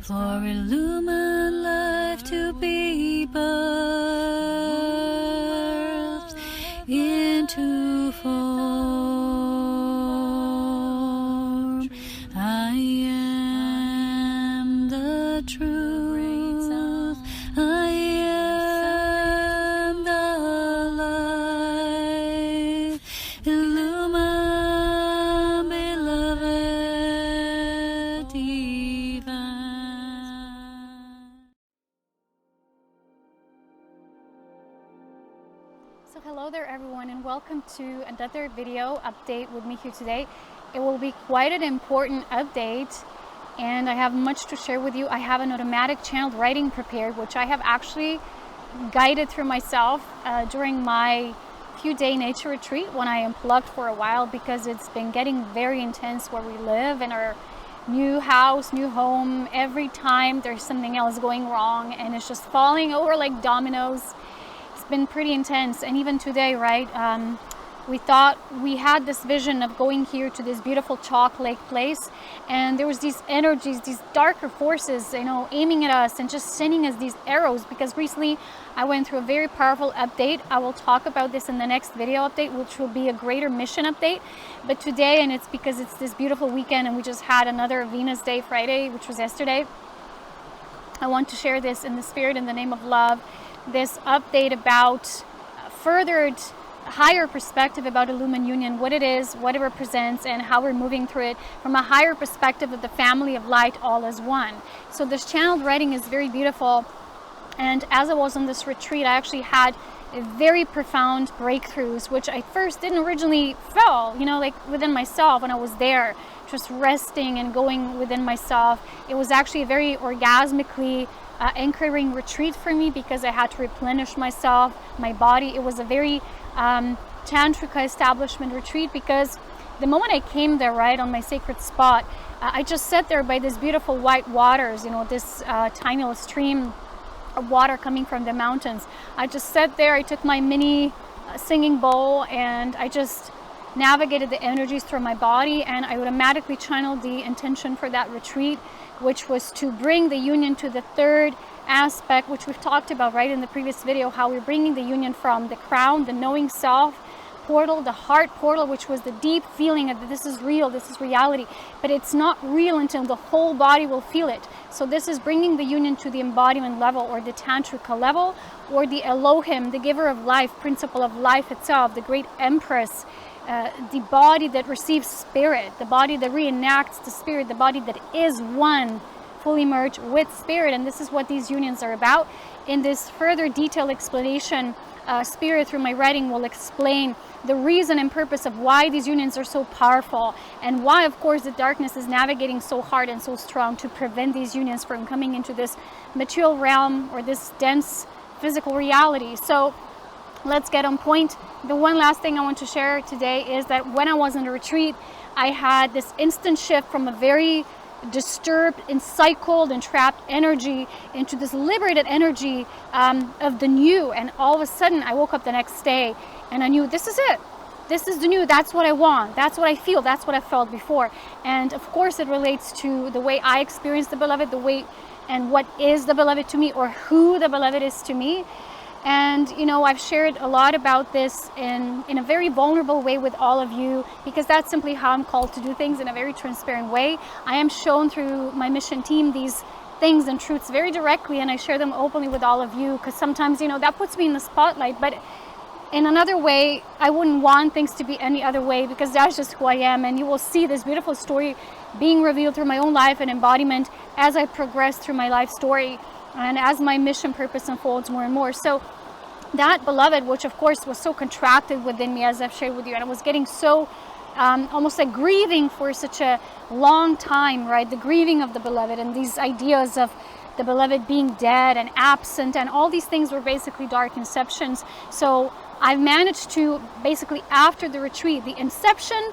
for illumined life to be birthed into form. I am the truth. I am the light. Illumined, beloved divine. So hello there everyone, and welcome to another video update with me here today. It will be quite an important update and I have much to share with you. I have an automatic channeled writing prepared, which I have actually guided through myself during my few-day nature retreat when I unplugged for a while, because it's been getting very intense where we live in our new house, new home. Every time there's something else going wrong and it's just falling over like dominoes. It's been pretty intense. And even today, right, we thought we had this vision of going here to this beautiful chalk lake place, and there was these energies, these darker forces, you know, aiming at us and just sending us these arrows. Because recently I went through a very powerful update. I will talk about this in the next video update, which will be a greater mission update. But today, and it's because it's this beautiful weekend and we just had another Venus Day Friday, which was yesterday, I want to share this in the spirit, in the name of love, this update about furthered higher perspective about Illumined Union, what it is, what it represents, and how we're moving through it from a higher perspective of the family of light, all as one. So this channeled writing is very beautiful, and as I was on this retreat, I actually had very profound breakthroughs, which I first didn't originally feel, you know, like within myself when I was there, just resting and going within myself. It was actually a very orgasmically anchoring retreat for me, because I had to replenish myself, my body. It was a very tantrika establishment retreat, because the moment I came there, right on my sacred spot, I just sat there by this beautiful white waters, you know, this tiny little stream of water coming from the mountains. I just sat there, I took my mini singing bowl, and I just navigated the energies through my body, and I automatically channeled the intention for that retreat, which was to bring the union to the third aspect, which we've talked about right in the previous video, how we're bringing the union from the crown, the knowing self portal, the heart portal, which was the deep feeling of that this is real, this is reality, but it's not real until the whole body will feel it. So this is bringing the union to the embodiment level, or the tantrika level, or the Elohim, the giver of life, principle of life itself, the great empress, the body that receives spirit, the body that reenacts the spirit, the body that is one, fully merged with spirit. And this is what these unions are about. In this further detailed explanation, spirit through my writing will explain the reason and purpose of why these unions are so powerful, and why, of course, the darkness is navigating so hard and so strong to prevent these unions from coming into this material realm, or this dense physical reality. So let's get on point. The one last thing I want to share today is that when I was in the retreat, I had this instant shift from a very disturbed, encircled, and trapped energy into this liberated energy of the new. And all of a sudden I woke up the next day and I knew, this is it, this is the new, that's what I want, that's what I feel, that's what I felt before. And of course it relates to the way I experience the beloved, the way and what is the beloved to me, or who the beloved is to me. And you know, I've shared a lot about this in a very vulnerable way with all of you, because that's simply how I'm called to do things, in a very transparent way. I am shown through my mission team these things and truths very directly, and I share them openly with all of you, because sometimes, you know, that puts me in the spotlight. But in another way, I wouldn't want things to be any other way, because that's just who I am. And you will see this beautiful story being revealed through my own life and embodiment as I progress through my life story, and as my mission purpose unfolds more and more. So that beloved, which of course was so contracted within me, as I've shared with you, and I was getting so almost like grieving for such a long time, right? The grieving of the beloved, and these ideas of the beloved being dead and absent, and all these things were basically dark inceptions. So I've managed to basically, after the retreat, the inception,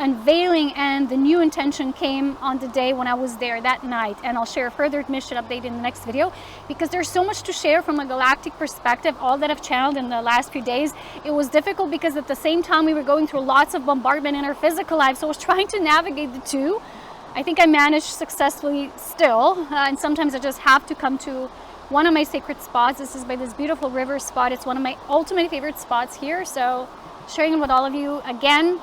unveiling, and the new intention came on the day when I was there that night. And I'll share a further mission update in the next video, because there's so much to share from a galactic perspective, all that I've channeled in the last few days. It was difficult because at the same time we were going through lots of bombardment in our physical life, so I was trying to navigate the two. I think I managed successfully still, and sometimes I just have to come to one of my sacred spots. This is by this beautiful river spot. It's one of my ultimate favorite spots here, so sharing it with all of you. Again,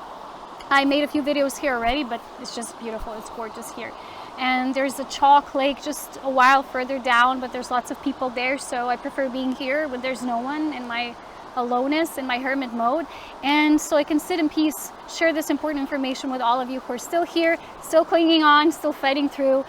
I made a few videos here already, but it's just beautiful. It's gorgeous here. And there's a chalk lake just a while further down, but there's lots of people there, so I prefer being here when there's no one, in my aloneness, in my hermit mode. And so I can sit in peace, share this important information with all of you who are still here, still clinging on, still fighting through,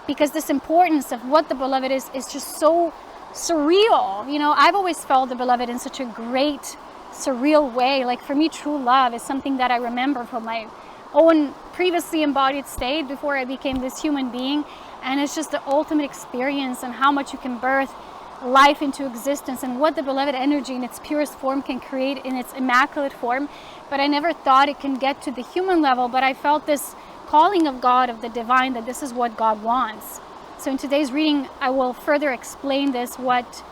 because this importance of what the beloved is just so surreal. You know, I've always felt the beloved in such a great, surreal way. Like, for me, true love is something that I remember from my own previously embodied state before I became this human being. And it's just the ultimate experience and how much you can birth life into existence, and what the beloved energy in its purest form can create in its immaculate form. But I never thought it can get to the human level, but I felt this calling of God, of the divine, that this is what God wants. So in today's reading, I will further explain this, what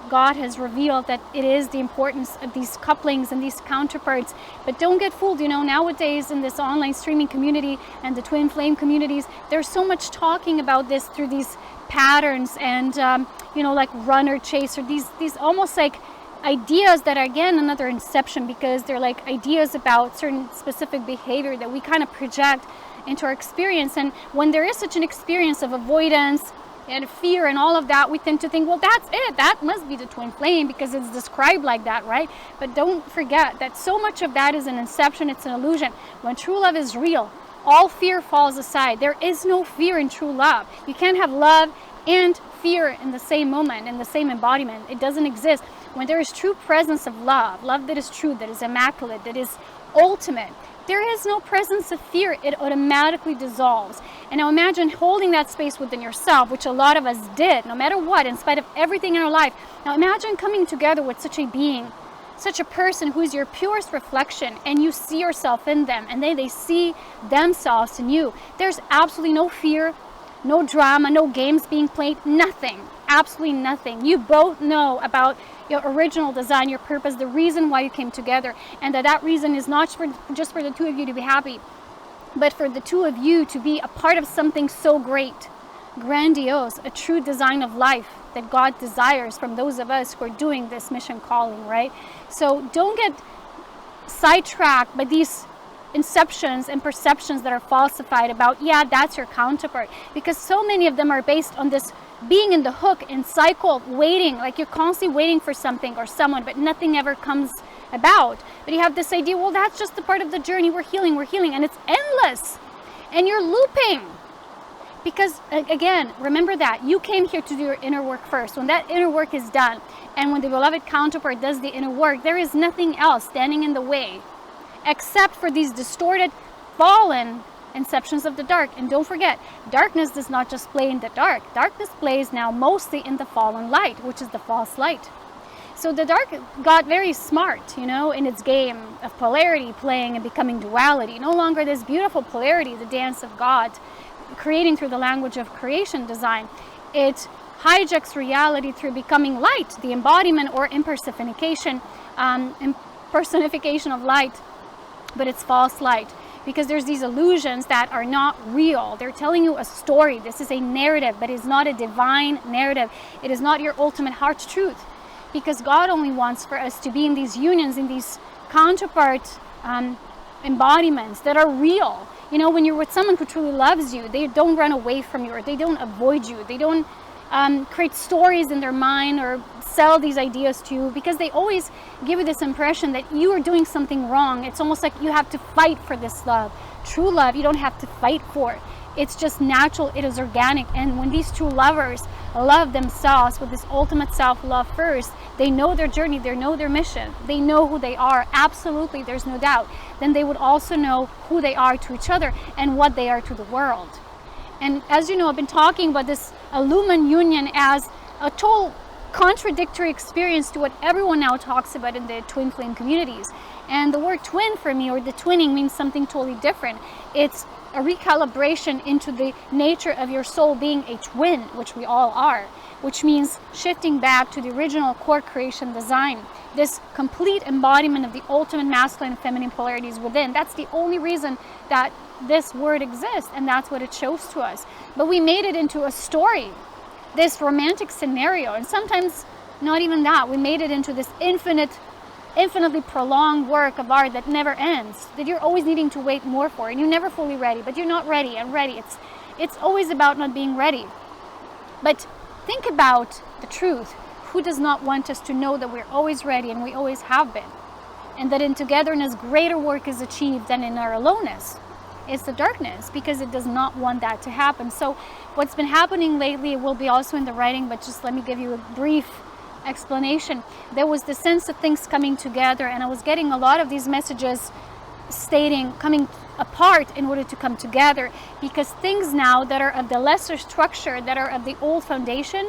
God has revealed, that it is the importance of these couplings and these counterparts. But don't get fooled, you know, nowadays in this online streaming community and the twin flame communities, there's so much talking about this through these patterns and you know, like runner chaser, these almost like ideas that are, again, another inception, because they're like ideas about certain specific behavior that we kind of project into our experience. And when there is such an experience of avoidance and fear and all of that, we tend to think, well, that's it, that must be the twin flame because it's described like that, right? But don't forget that so much of that is an inception, it's an illusion. When true love is real, all fear falls aside. There is no fear in true love. You can't have love and fear in the same moment, in the same embodiment. It doesn't exist. When there is true presence of love, love that is true, that is immaculate, that is ultimate, there is no presence of fear. It automatically dissolves. And now imagine holding that space within yourself, which a lot of us did, no matter what, in spite of everything in our life. Now imagine coming together with such a being, such a person who is your purest reflection, and you see yourself in them, and they see themselves in you. There's absolutely no fear, no drama, no games being played, nothing, absolutely nothing. You both know about your original design, your purpose, the reason why you came together, and that reason is not just for the two of you to be happy, but for the two of you to be a part of something so great, grandiose, a true design of life that God desires from those of us who are doing this mission calling, right? So don't get sidetracked by these inceptions and perceptions that are falsified about, yeah, that's your counterpart, because so many of them are based on this being in the hook and cycle of waiting, like you're constantly waiting for something or someone, but nothing ever comes about. But you have this idea, well, that's just the part of the journey, we're healing, and it's endless, and you're looping. Because again, remember that you came here to do your inner work first. When that inner work is done, and when the beloved counterpart does the inner work, there is nothing else standing in the way except for these distorted, fallen inceptions of the dark. And don't forget, darkness does not just play in the dark. Darkness plays now mostly in the fallen light, which is the false light. So the dark got very smart, you know, in its game of polarity, playing and becoming duality. No longer this beautiful polarity, the dance of God, creating through the language of creation design. It hijacks reality through becoming light, the embodiment or impersonification of light, but it's false light, because there's these illusions that are not real. They're telling you a story. This is a narrative, but it's not a divine narrative. It is not your ultimate heart's truth, because God only wants for us to be in these unions, in these counterpart embodiments that are real. You know, when you're with someone who truly loves you, they don't run away from you, or they don't avoid you. They don't create stories in their mind or sell these ideas to you, because they always give you this impression that you are doing something wrong. It's almost like you have to fight for this love. True love, you don't have to fight for it. It's just natural, it is organic. And when these true lovers love themselves with this ultimate self-love first, they know their journey, they know their mission, they know who they are, absolutely, there's no doubt. Then they would also know who they are to each other and what they are to the world. And as you know, I've been talking about this Illumined union as a total contradictory experience to what everyone now talks about in the twin flame communities. And the word twin for me, or the twinning, means something totally different. It's a recalibration into the nature of your soul being a twin, which we all are, which means shifting back to the original core creation design, this complete embodiment of the ultimate masculine and feminine polarities within. That's the only reason that this word exists, and that's what it shows to us. But we made it into a story, this romantic scenario, and sometimes not even that. We made it into this infinitely prolonged work of art that never ends, that you're always needing to wait more for, and you're never fully ready, but you're not ready and ready. It's always about not being ready. But think about the truth. Who does not want us to know that we're always ready and we always have been? And that in togetherness, greater work is achieved than in our aloneness. It's the darkness, because it does not want that to happen. So what's been happening lately, it will be also in the writing, but just let me give you a brief explanation. There was the sense of things coming together, and I was getting a lot of these messages stating coming apart in order to come together, because things now that are of the lesser structure, that are of the old foundation,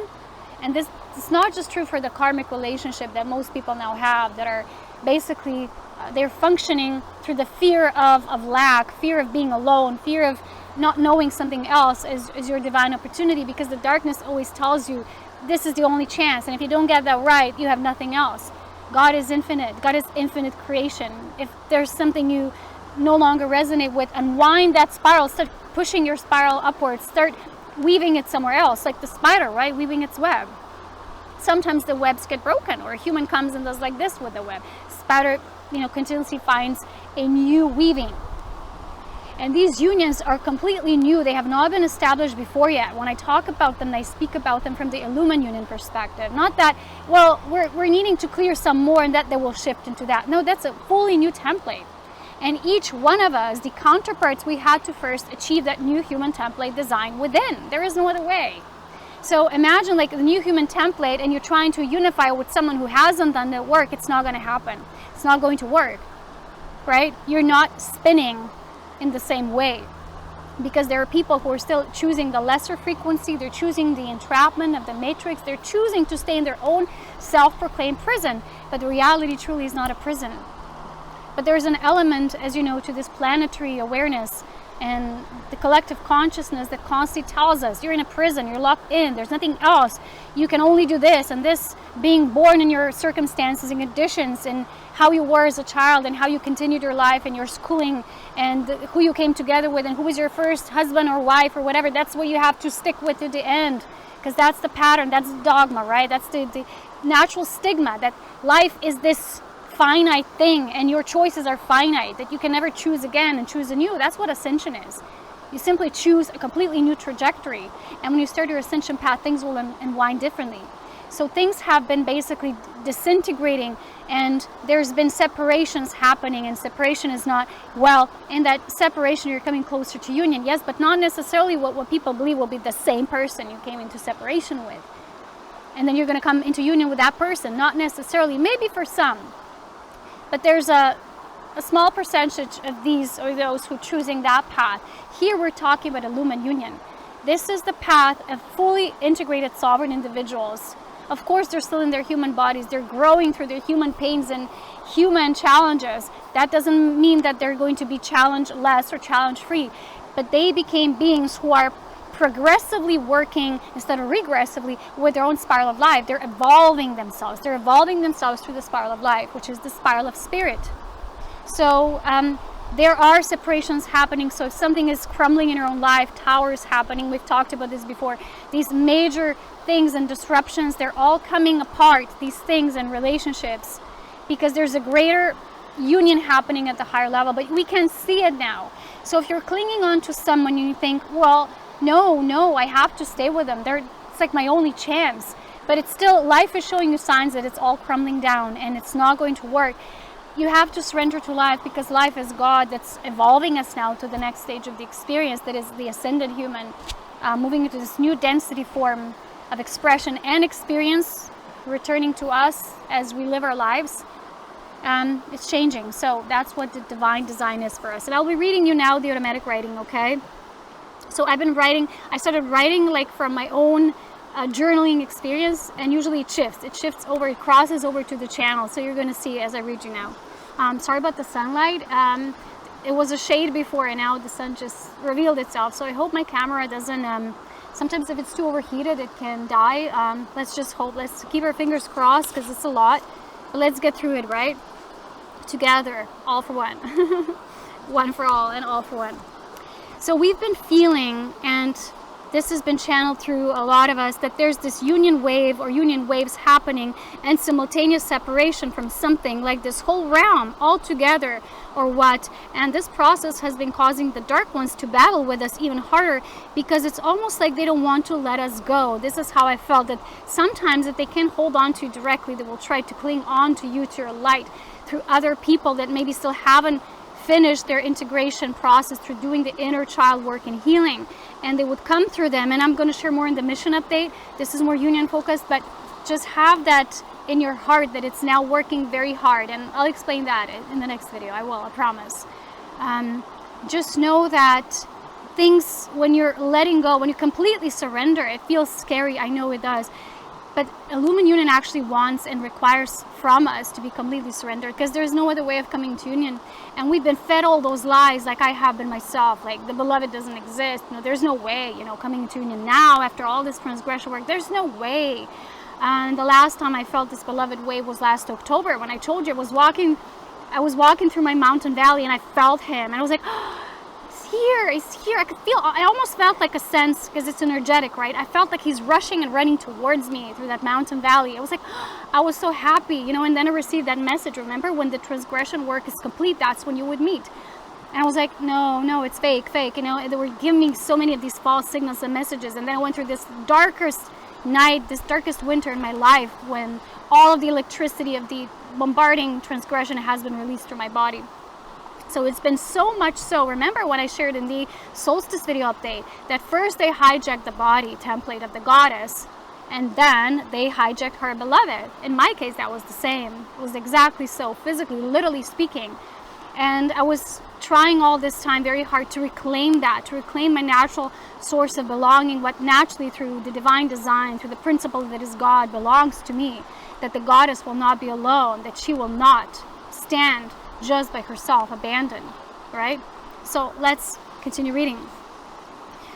and this is not just true for the karmic relationship that most people now have, that are basically they're functioning through the fear of lack, fear of being alone, fear of not knowing something else is your divine opportunity, because the darkness always tells you this is the only chance, and if you don't get that right, you have nothing else. God is infinite. God is infinite creation. If there's something you no longer resonate with, unwind that spiral, start pushing your spiral upwards, start weaving it somewhere else, like the spider, right? Weaving its web. Sometimes the webs get broken, or a human comes and does like this with the web. Spider, continuously finds a new weaving. And these unions are completely new. They have not been established before yet. When I talk about them, I speak about them from the Illumined Union perspective. Not that, well, we're needing to clear some more and that they will shift into that. No, that's a fully new template. And each one of us, the counterparts, we had to first achieve that new human template design within. There is no other way. So imagine like the new human template, and you're trying to unify with someone who hasn't done the work. It's not going to happen. It's not going to work, right? You're not spinning in the same way, because there are people who are still choosing the lesser frequency. They're choosing the entrapment of the matrix. They're choosing to stay in their own self-proclaimed prison, but the reality truly is not a prison. But there's an element, as you know, to this planetary awareness and the collective consciousness that constantly tells us you're in a prison, you're locked in, there's nothing else, you can only do this, and this being born in your circumstances and conditions, and how you were as a child, and how you continued your life and your schooling, and who you came together with, and who was your first husband or wife or whatever. That's what you have to stick with to the end, because that's the pattern, that's the dogma, right? That's the natural stigma, that life is this finite thing, and your choices are finite, that you can never choose again and choose anew. That's what ascension is. You simply choose a completely new trajectory, and when you start your ascension path, things will unwind differently. So things have been basically disintegrating, and there's been separations happening, and separation is not, well, in that separation you're coming closer to union, yes, but not necessarily what people believe will be the same person you came into separation with, and then you're going to come into union with that person. Not necessarily, maybe for some. But there's a small percentage of these, or those who are choosing that path. Here we're talking about Illumined Union. This is the path of fully integrated sovereign individuals. Of course, they're still in their human bodies. They're growing through their human pains and human challenges. That doesn't mean that they're going to be challenge less or challenge free. But they became beings who are progressively working instead of regressively with their own spiral of life. They're evolving themselves. They're evolving themselves through the spiral of life, which is the spiral of spirit. So there are separations happening. So if something is crumbling in your own life, towers happening, we've talked about this before, these major things and disruptions, they're all coming apart, these things and relationships, because there's a greater union happening at the higher level, but we can see it now. So if you're clinging on to someone and you think, well, no, I have to stay with them, it's like my only chance, but it's still, life is showing you signs that it's all crumbling down and it's not going to work. You have to surrender to life, because life is God that's evolving us now to the next stage of the experience, that is the ascended human, moving into this new density form of expression and experience, returning to us as we live our lives. It's changing. So that's what the divine design is for us. And I'll be reading you now the automatic writing, okay? So I've been writing, I started writing like from my own journaling experience, and usually it shifts over, it crosses over to the channel. So you're going to see as I read you now. Sorry about the sunlight. it was a shade before, and now the sun just revealed itself. So I hope my camera doesn't, sometimes if it's too overheated, it can die. Let's just hope. Let's keep our fingers crossed, because it's a lot. But let's get through it, right? Together, all for one. One for all and all for one. So we've been feeling, and this has been channeled through a lot of us, that there's this union wave or union waves happening, and simultaneous separation from something like this whole realm all together, or what. And this process has been causing the dark ones to battle with us even harder, because it's almost like they don't want to let us go. This is how I felt, that sometimes if they can't hold on to you directly, they will try to cling on to you, to your light, through other people that maybe still haven't finished their integration process through doing the inner child work and healing, and they would come through them. And I'm going to share more in the mission update. This is more union focused, but just have that in your heart that it's now working very hard, and I'll explain that in the next video. I will, I promise. Just know that things, when you're letting go, when you completely surrender, it feels scary. I know it does. But Illumined Union actually wants and requires from us to be completely surrendered, because there's no other way of coming to union. And we've been fed all those lies, like I have been myself, like the beloved doesn't exist. No, there's no way, coming to union now after all this transgression work, there's no way. And the last time I felt this beloved wave was last October, when I told you I was walking through my mountain valley, and I felt him, and I was like, oh, he's here. I almost felt like a sense, because it's energetic, right? I felt like he's rushing and running towards me through that mountain valley. I was like, I was so happy, and then I received that message. Remember, when the transgression work is complete, that's when you would meet. And I was like, no, it's fake. They were giving me so many of these false signals and messages. And then I went through this darkest night, this darkest winter in my life, when all of the electricity of the bombarding transgression has been released through my body. So it's been so much so, remember when I shared in the solstice video update, that first they hijacked the body template of the goddess, and then they hijacked her beloved. In my case, that was the same. It was exactly so, physically, literally speaking. And I was trying all this time very hard to reclaim that, to reclaim my natural source of belonging, what naturally through the divine design, through the principle that is God, belongs to me, that the goddess will not be alone, that she will not stand just by herself, abandoned, right? So let's continue reading.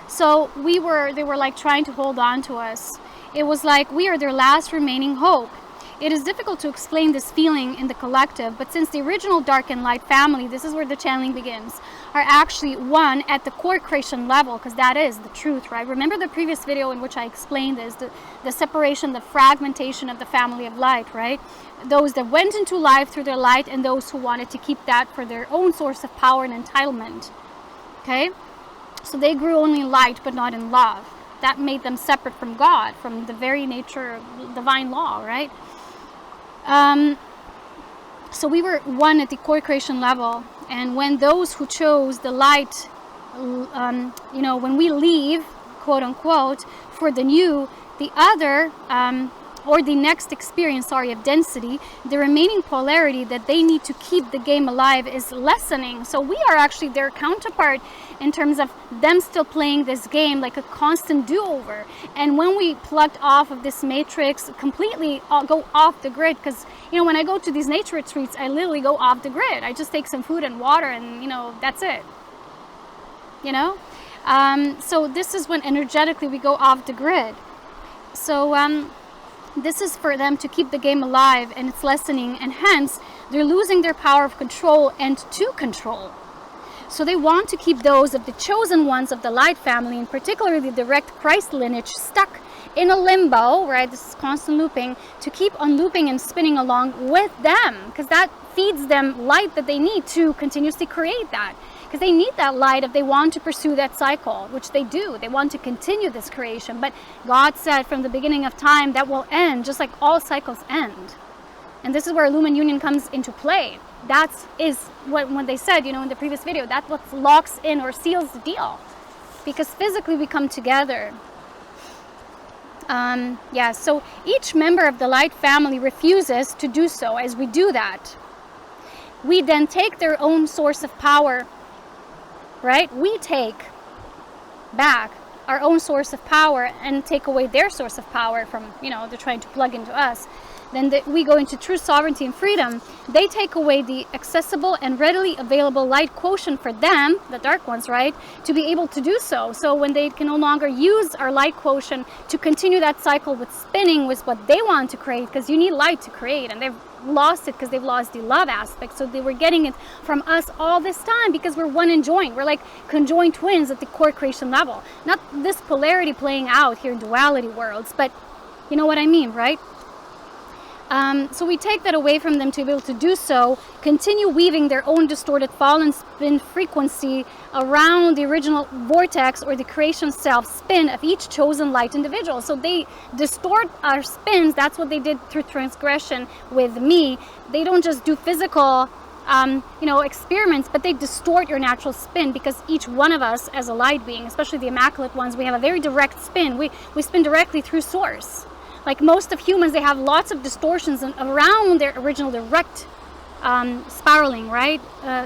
So they were like trying to hold on to us. It was like we are their last remaining hope. It is difficult to explain this feeling in the collective, but since the original dark and light family, this is where the channeling begins, are actually one at the core creation level, because that is the truth, right? Remember the previous video in which I explained this, the separation, the fragmentation of the family of light, right? Those that went into life through their light, and those who wanted to keep that for their own source of power and entitlement, okay? So they grew only in light, but not in love. That made them separate from God, from the very nature of divine law, right? So we were one at the core creation level, and when those who chose the light, when we leave, quote unquote, for the new, the other, or the next experience, of density, the remaining polarity that they need to keep the game alive is lessening. So we are actually their counterpart in terms of them still playing this game like a constant do-over. And when we plugged off of this matrix, completely go off the grid, because when I go to these nature retreats, I literally go off the grid. I just take some food and water, and that's it. So this is when energetically we go off the grid. So this is for them to keep the game alive, and it's lessening, and hence they're losing their power of control and to control. So they want to keep those of the chosen ones of the light family, and particularly the direct Christ lineage, stuck in a limbo, right? This is constant looping, to keep on looping and spinning along with them, because that feeds them light that they need to continuously create that. Because they need that light if they want to pursue that cycle, which they do. They want to continue this creation. But God said from the beginning of time that will end, just like all cycles end. And this is where Illumined Union comes into play. That is when they said, in the previous video, that's what locks in or seals the deal. Because physically we come together. So each member of the light family refuses to do so. As we do that, we then take their own source of power, right? We take back our own source of power and take away their source of power from, they're trying to plug into us. then we go into true sovereignty and freedom. They take away the accessible and readily available light quotient for them, the dark ones, right, to be able to do so. So when they can no longer use our light quotient to continue that cycle with spinning with what they want to create, because you need light to create, and they've lost it because they've lost the love aspect. So they were getting it from us all this time because we're one and joined. We're like conjoined twins at the core creation level. Not this polarity playing out here in duality worlds, but you know what I mean, right? So we take that away from them to be able to do so, continue weaving their own distorted fallen spin frequency around the original vortex or the creation self spin of each chosen light individual. So they distort our spins. That's what they did through transgression with me. They don't just do physical experiments, but they distort your natural spin, because each one of us as a light being, especially the immaculate ones, we have a very direct spin. We spin directly through source. Like most of humans, they have lots of distortions around their original direct spiraling, right?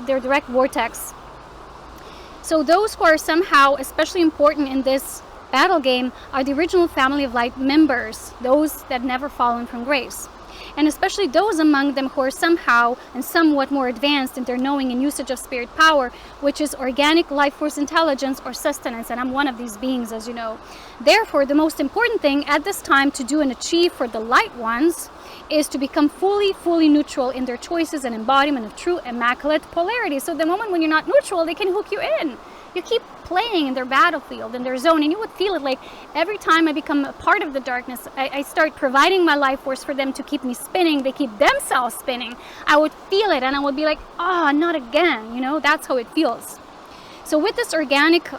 Their direct vortex. So those who are somehow especially important in this battle game are the original family of light members, those that never fallen from grace. And especially those among them who are somehow and somewhat more advanced in their knowing and usage of spirit power, which is organic life force intelligence or sustenance, and I'm one of these beings, as you know. Therefore, the most important thing at this time to do and achieve for the light ones is to become fully neutral in their choices and embodiment of true immaculate polarity. So the moment when you're not neutral, they can hook you in. You keep playing in their battlefield, in their zone, and you would feel it like every time I become a part of the darkness, I start providing my life force for them to keep me spinning. They keep themselves spinning. I would feel it, and I would be like, oh, not again. You know, that's how it feels. So with this organic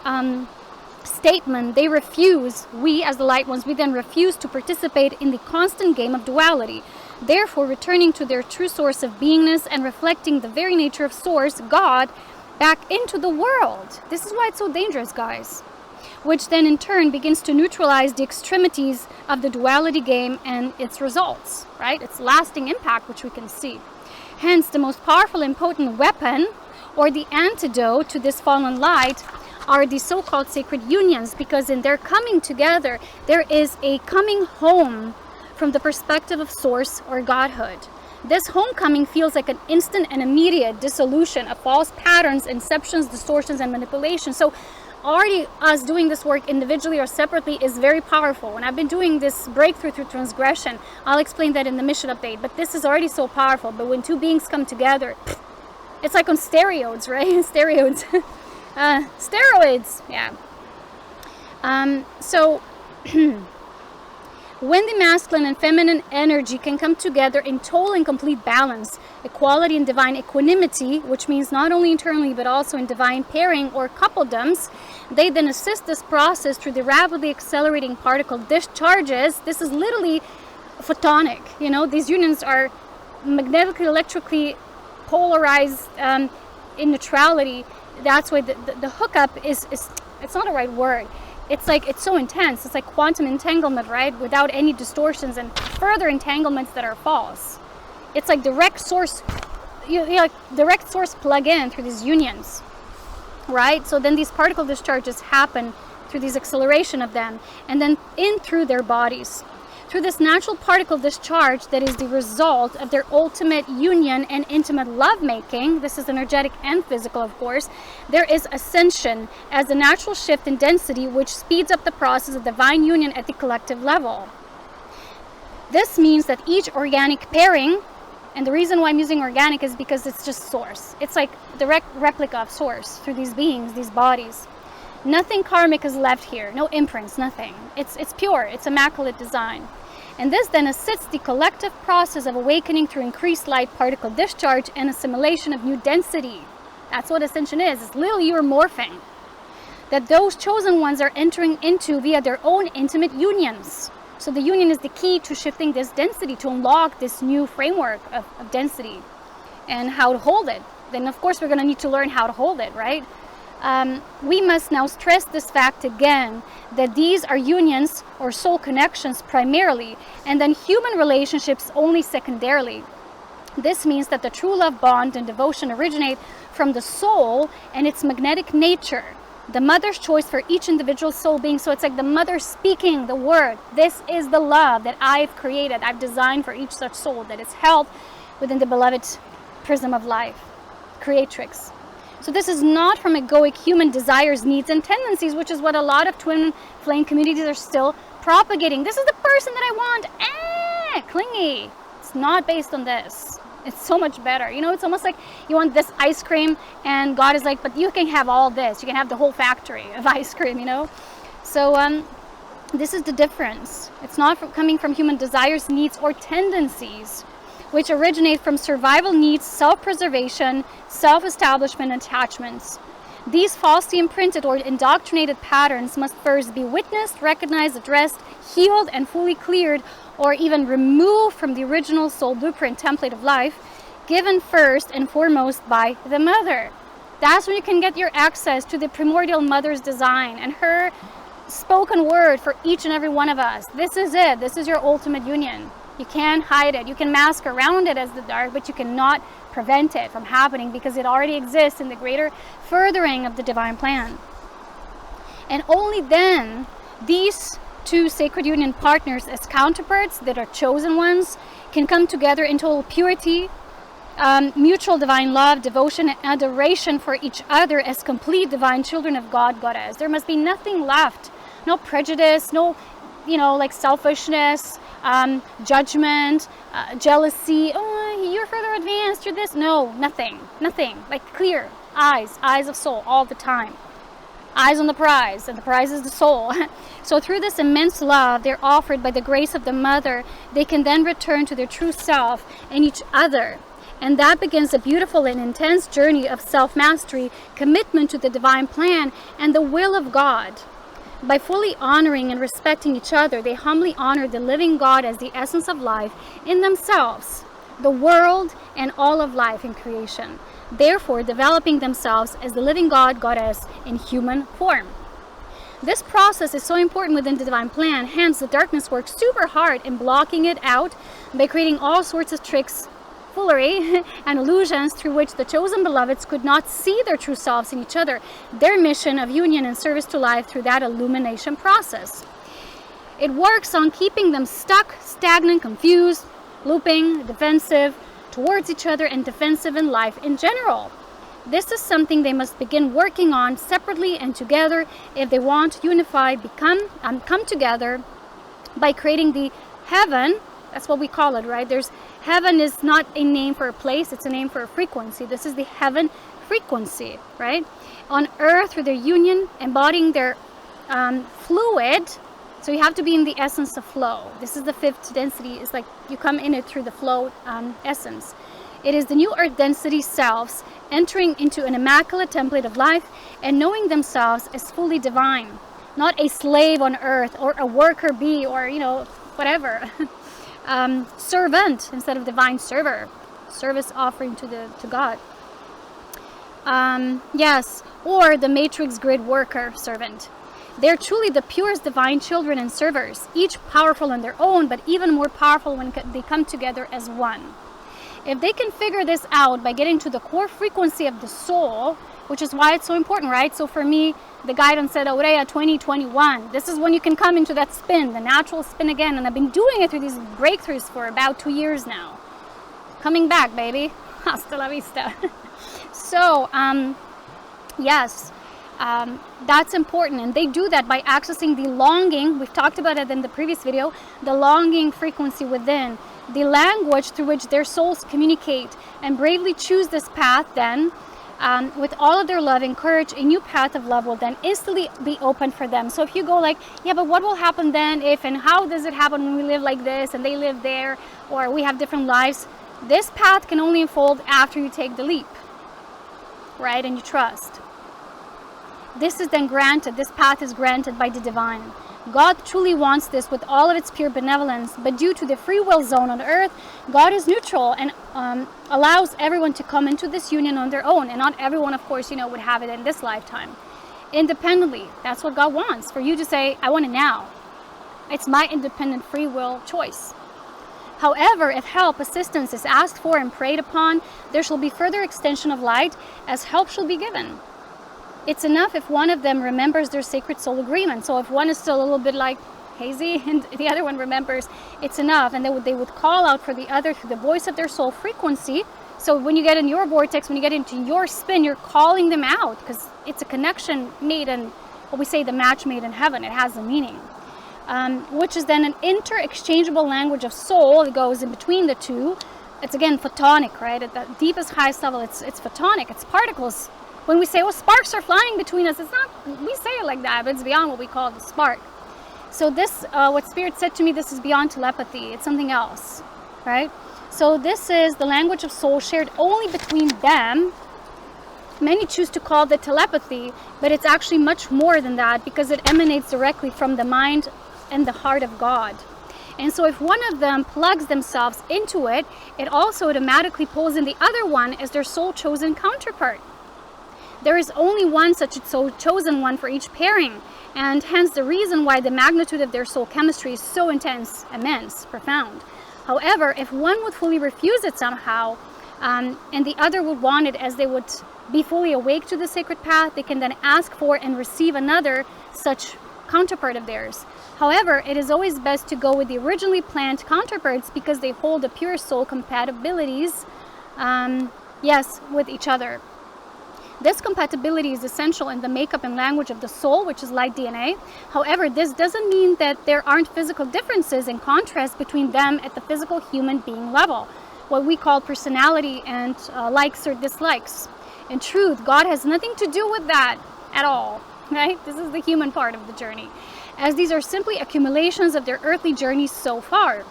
statement, they refuse, we as the light ones, we then refuse to participate in the constant game of duality. Therefore, returning to their true source of beingness and reflecting the very nature of source, God, back into the world. This is why it's so dangerous, guys. Which then in turn begins to neutralize the extremities of the duality game and its results, right? Its lasting impact, which we can see. Hence, the most powerful and potent weapon, or the antidote to this fallen light, are the so-called sacred unions, because in their coming together, there is a coming home from the perspective of source or godhood. This homecoming feels like an instant and immediate dissolution of false patterns, inceptions, distortions, and manipulations. So already us doing this work individually or separately is very powerful. When I've been doing this breakthrough through transgression, I'll explain that in the mission update, but this is already so powerful. But when two beings come together, it's like on steroids, right? Steroids. Steroids, yeah. When the masculine and feminine energy can come together in total and complete balance, equality and divine equanimity, which means not only internally but also in divine pairing or coupledoms, they then assist this process through the rapidly accelerating particle discharges. This is literally photonic. You know, these unions are magnetically, electrically polarized in neutrality. That's why the hookup is it's not a right word. It's like, it's so intense. It's like quantum entanglement, right? Without any distortions and further entanglements that are false. It's like direct source, like direct source plug in through these unions, right? So then these particle discharges happen through this acceleration of them, and then in through their bodies. Through this natural particle discharge that is the result of their ultimate union and intimate lovemaking, this is energetic and physical, of course, there is ascension as a natural shift in density which speeds up the process of divine union at the collective level. This means that each organic pairing, and the reason why I'm using organic is because it's just source. It's like direct replica of source through these beings, these bodies. Nothing karmic is left here, no imprints, nothing. It's pure, it's immaculate design. And this then assists the collective process of awakening through increased light particle discharge and assimilation of new density. That's what ascension is. It's literally you're morphing. That those chosen ones are entering into via their own intimate unions. So the union is the key to shifting this density, to unlock this new framework of density and how to hold it. Then of course we're going to need to learn how to hold it, right? We must now stress this fact again, that these are unions or soul connections primarily, and then human relationships only secondarily. This means that the true love bond and devotion originate from the soul and its magnetic nature. the mother's choice for each individual soul being. So it's like the mother speaking the word. This is the love that I've created, I've designed for each such soul that is held within the beloved prism of life, creatrix. So this is not from egoic human desires, needs, and tendencies, which is what a lot of twin flame communities are still propagating. This is the person that I want. Clingy. It's not based on this. It's so much better. You know, it's almost like you want this ice cream, and God is like, but you can have all this. You can have the whole factory of ice cream, you know. So this is the difference. It's not coming from human desires, needs, or tendencies, which originate from survival needs, self-preservation, self-establishment, and attachments. These falsely imprinted or indoctrinated patterns must first be witnessed, recognized, addressed, healed, and fully cleared, or even removed from the original soul blueprint template of life, given first and foremost by the mother. That's when you can get your access to the primordial mother's design and her spoken word for each and every one of us. This is it. This is your ultimate union. You can't hide it. You can mask around it as the dark, but you cannot prevent it from happening because it already exists in the greater furthering of the divine plan. And only then, these two sacred union partners as counterparts that are chosen ones can come together in total purity, mutual divine love, devotion, and adoration for each other as complete divine children of God, Goddess. There must be nothing left. No prejudice, no, like selfishness, judgment, jealousy. Oh, you're further advanced, you're this. No, nothing. Like clear eyes of soul all the time. Eyes on the prize, and the prize is the soul. So through this immense love they're offered by the grace of the mother, they can then return to their true self and each other. And that begins a beautiful and intense journey of self-mastery, commitment to the divine plan and the will of God. By fully honoring and respecting each other, they humbly honor the living God as the essence of life in themselves, the world, and all of life in creation, therefore developing themselves as the living God, Goddess in human form. This process is so important within the divine plan, hence the darkness works super hard in blocking it out by creating all sorts of tricks, foolery, and illusions through which the chosen beloveds could not see their true selves in each other, their mission of union and service to life through that illumination process. It works on keeping them stuck, stagnant, confused, looping, defensive towards each other, and defensive in life in general. This is something they must begin working on separately and together if they want to unify, come together by creating the heaven. That's what we call it, right? Heaven is not a name for a place, it's a name for a frequency. This is the heaven frequency, right? On earth, through their union, embodying their fluid. So you have to be in the essence of flow. This is the fifth density. It's like you come in it through the flow essence. It is the new earth density selves entering into an immaculate template of life and knowing themselves as fully divine, not a slave on earth or a worker bee or, whatever. Servant instead of divine server, service offering to God. Yes, or the matrix grid worker servant. They're truly the purest divine children and servers, each powerful on their own, but even more powerful when they come together as one. If they can figure this out by getting to the core frequency of the soul, which is why it's so important, right? So for me, the guidance said Aurea 2021. This is when you can come into that spin, the natural spin again. And I've been doing it through these breakthroughs for about 2 years now. Coming back, baby. Hasta la vista. So, yes, that's important. And they do that by accessing the longing. We've talked about it in the previous video. The longing frequency within. The language through which their souls communicate. And bravely choose this path then. With all of their love and courage, a new path of love will then instantly be open for them. So if you go like, yeah, but what will happen then if, and how does it happen when we live like this and they live there, or we have different lives? This path can only unfold after you take the leap, right? And you trust. This is then granted, this path is granted by the divine. God truly wants this with all of its pure benevolence, but due to the free will zone on earth, God is neutral and allows everyone to come into this union on their own. And not everyone, of course, would have it in this lifetime. Independently, that's what God wants, for you to say, I want it now. It's my independent free will choice. However, if help, assistance is asked for and prayed upon, there shall be further extension of light as help shall be given. It's enough if one of them remembers their sacred soul agreement. So if one is still a little bit like hazy and the other one remembers, it's enough. And they would call out for the other through the voice of their soul frequency. So when you get in your vortex, when you get into your spin, you're calling them out, because it's a connection made in, what we say, the match made in heaven. It has a meaning, which is then an inter-exchangeable language of soul that goes in between the two. It's again photonic, right? At the deepest, highest level, it's photonic. It's particles. When we say, oh, sparks are flying between us, it's not, we say it like that, but it's beyond what we call the spark. So this, what Spirit said to me, this is beyond telepathy. It's something else, right? So this is the language of soul shared only between them. Many choose to call it telepathy, but it's actually much more than that, because it emanates directly from the mind and the heart of God. And so if one of them plugs themselves into it, it also automatically pulls in the other one as their soul chosen counterpart. There is only one such soul chosen one for each pairing, and hence the reason why the magnitude of their soul chemistry is so intense, immense, profound. However, if one would fully refuse it somehow, and the other would want it, as they would be fully awake to the sacred path, they can then ask for and receive another such counterpart of theirs. However, it is always best to go with the originally planned counterparts, because they hold the pure soul compatibilities, yes, with each other. This compatibility is essential in the makeup and language of the soul, which is light DNA. However, this doesn't mean that there aren't physical differences and contrast between them at the physical human being level, what we call personality and likes or dislikes. In truth, God has nothing to do with that at all, right? This is the human part of the journey, as these are simply accumulations of their earthly journeys so far.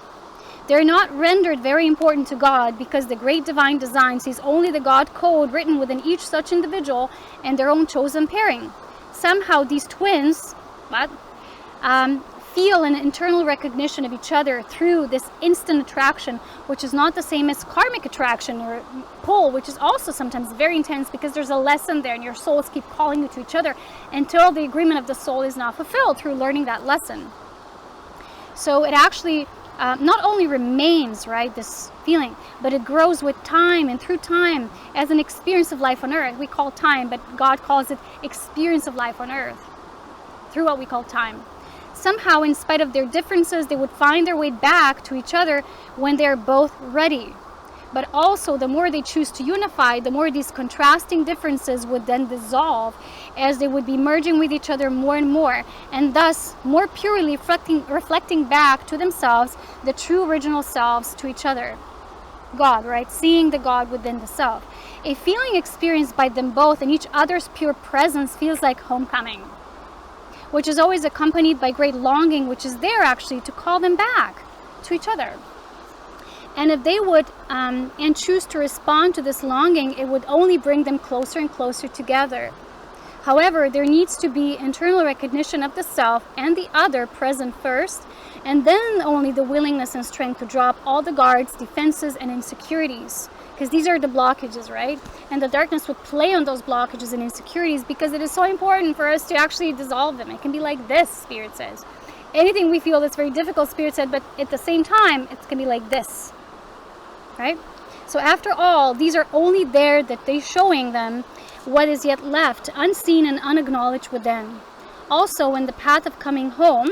They're not rendered very important to God, because the great divine design sees only the God code written within each such individual and their own chosen pairing. Somehow these twins feel an internal recognition of each other through this instant attraction, which is not the same as karmic attraction or pull, which is also sometimes very intense, because there's a lesson there and your souls keep calling you to each other until the agreement of the soul is not fulfilled through learning that lesson. So it actually not only remains, right, this feeling, but it grows with time and through time as an experience of life on earth. We call time, but God calls it experience of life on earth through what we call time. Somehow, in spite of their differences, they would find their way back to each other when they're both ready. But also, the more they choose to unify, the more these contrasting differences would then dissolve, as they would be merging with each other more and more, and thus more purely reflecting back to themselves the true original selves to each other. God, right? Seeing the God within the self. A feeling experienced by them both in each other's pure presence feels like homecoming, which is always accompanied by great longing, which is there actually to call them back to each other. And if they would and choose to respond to this longing, it would only bring them closer and closer together. However, there needs to be internal recognition of the self and the other present first, and then only the willingness and strength to drop all the guards, defenses, and insecurities. Because these are the blockages, right? And the darkness would play on those blockages and insecurities, because it is so important for us to actually dissolve them. It can be like this, Spirit says. Anything we feel that's very difficult, Spirit said, but at the same time, it's going to be like this. Right? So after all, these are only there that they're showing them what is yet left, unseen and unacknowledged within. Also, in the path of coming home,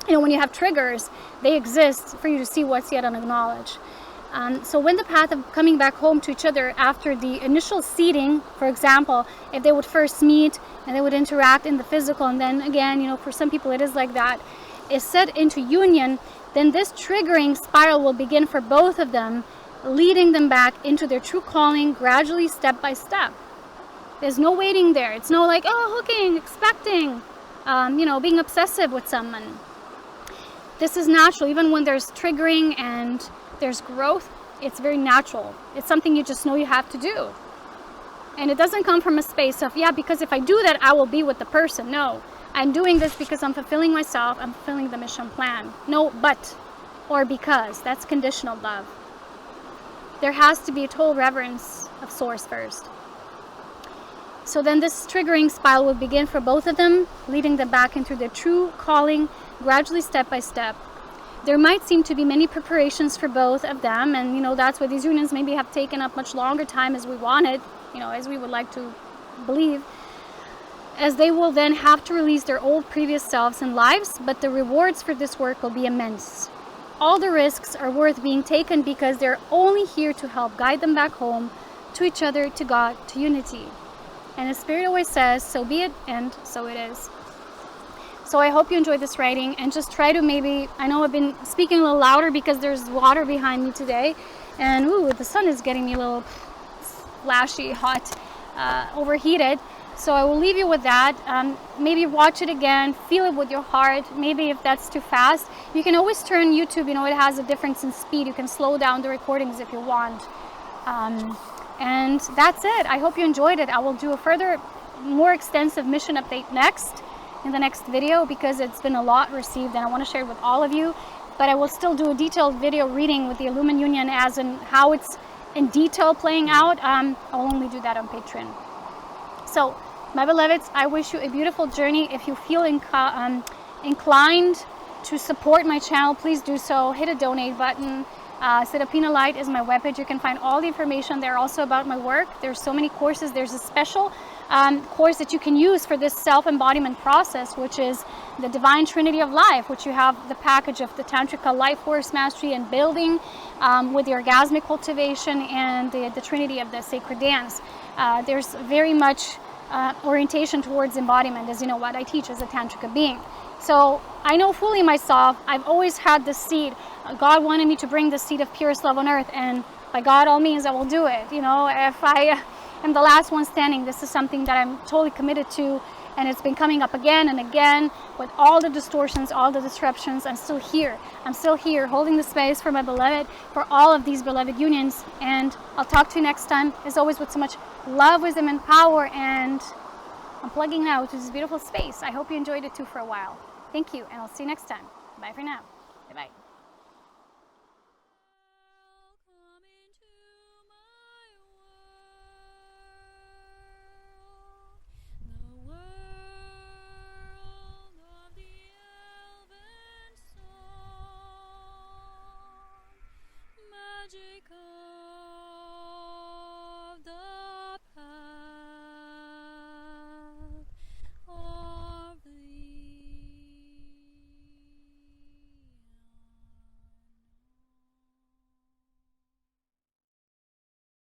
when you have triggers, they exist for you to see what's yet unacknowledged. So when the path of coming back home to each other after the initial seeding, for example, if they would first meet and they would interact in the physical, and then again, for some people it is like that, is set into union, then this triggering spiral will begin for both of them, leading them back into their true calling gradually, step by step. There's no waiting there. It's no like, hooking, expecting, being obsessive with someone. This is natural. Even when there's triggering and there's growth, it's very natural. It's something you just know you have to do. And it doesn't come from a space of, because if I do that, I will be with the person. No, I'm doing this because I'm fulfilling myself. I'm fulfilling the mission plan. No, but, or because. That's conditional love. There has to be a total reverence of source first. So then this triggering spiral will begin for both of them, leading them back into their true calling, gradually, step by step. There might seem to be many preparations for both of them, and that's why these unions maybe have taken up much longer time as we wanted, as we would like to believe. as they will then have to release their old previous selves and lives, but the rewards for this work will be immense. All the risks are worth being taken because they're only here to help guide them back home, to each other, to God, to unity. And the Spirit always says, so be it, and so it is. So I hope you enjoyed this writing, and just try to maybe, I know I've been speaking a little louder because there's water behind me today, and ooh, the sun is getting me a little flashy, hot, overheated. So I will leave you with that. Maybe watch it again, feel it with your heart. Maybe if that's too fast, you can always turn YouTube, you know, it has a difference in speed. You can slow down the recordings if you want. And that's it. I hope you enjoyed it. I will do a further, more extensive mission update next, in the next video, because it's been a lot received and I want to share it with all of you. But I will still do a detailed video reading with the Illumined Union as in how it's in detail playing out. I'll only do that on Patreon. So, my beloveds, I wish you a beautiful journey. If you feel inclined to support my channel, please do so. Hit a donate button. Serapina Light is my webpage. You can find all the information there also about my work. There's so many courses. There's a special course that you can use for this self-embodiment process, which is the Divine Trinity of Life, which you have the package of the Tantrika Life Force Mastery and Building with the Orgasmic Cultivation and the Trinity of the Sacred Dance. There's very much orientation towards embodiment, as you know what I teach as a Tantrika being. So I know fully myself, I've always had this seed. God wanted me to bring the seed of purest love on earth, and by God all means I will do it. You know, if I am the last one standing, this is something that I'm totally committed to, and it's been coming up again and again with all the distortions, all the disruptions. I'm still here. I'm still here holding the space for my beloved, for all of these beloved unions, and I'll talk to you next time, as always, with so much love, wisdom, and power, and I'm plugging now to this beautiful space. I hope you enjoyed it too for a while. Thank you, and I'll see you next time. Bye for now. Bye-bye.